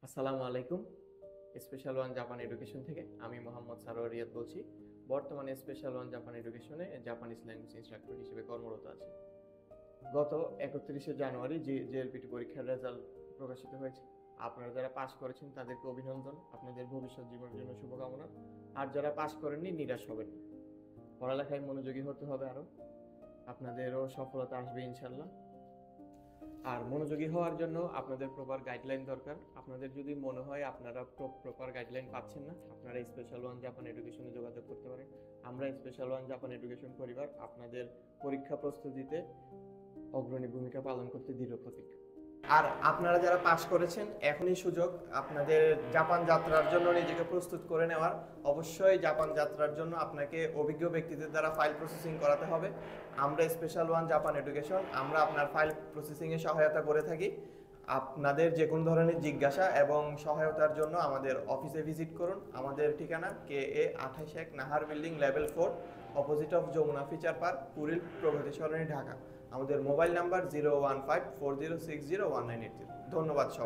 আসসালামু আলাইকুম। Special one Japan education থেকে আমি মোহাম্মদ সারোয়ার রিয়াদ বলছি। বর্তমানে স্পেশাল ওয়ান জাপান এডুকেশনে জাপানিজ ল্যাঙ্গুয়েজ ইনস্ট্রাক্টর হিসেবে কর্মরত আছি। গত 31শে জানুয়ারি যে জেএলপিটি পরীক্ষার রেজাল্ট প্রকাশিত হয়েছে। আপনারা যারা পাস করেছেন তাদেরকে অভিনন্দন, আপনাদের ভবিষ্যৎ জীবনের জন্য শুভকামনা। আর যারা পাস করেননি নিরাশ হবেন না, পড়ালেখায় মনোযোগী হতে হবে আরও, আপনাদেরও সফলতা আসবে ইনশাল্লাহ। আর মনোযোগী হওয়ার জন্য আপনাদের প্রপার গাইডলাইন দরকার। আপনাদের যদি মনে হয় আপনারা প্রপার গাইডলাইন পাচ্ছেন না, আপনারা স্পেশাল ওয়ান জাপান এডুকেশনে যোগাযোগ করতে পারেন। আমরা স্পেশাল ওয়ান জাপান এডুকেশন পরিবার আপনাদের পরীক্ষা প্রস্তুতিতে অগ্রণী ভূমিকা পালন করতে দৃঢ় প্রতিজ্ঞ। আর আপনারা যারা পাস করেছেন, এখনই সুযোগ আপনাদের জাপান যাত্রার জন্য নিজেকে প্রস্তুত করে নেওয়ার। অবশ্যই জাপান যাত্রার জন্য আপনাকে অভিজ্ঞ ব্যক্তিদের দ্বারা ফাইল প্রসেসিং করাতে হবে। আমরা স্পেশাল ওয়ান জাপান এডুকেশন আমরা আপনার ফাইল প্রসেসিংয়ে সহায়তা করে থাকি। আপনাদের যে কোনো ধরনের জিজ্ঞাসা এবং সহায়তার জন্য আমাদের অফিসে ভিজিট করুন। আমাদের ঠিকানা KA 28 Nahar building level 4, opposite of Jamuna future park, Kuril, Pragati Sarani, Dhaka. আমাদের মোবাইল নাম্বার 01540601980। ধন্যবাদ সবাই।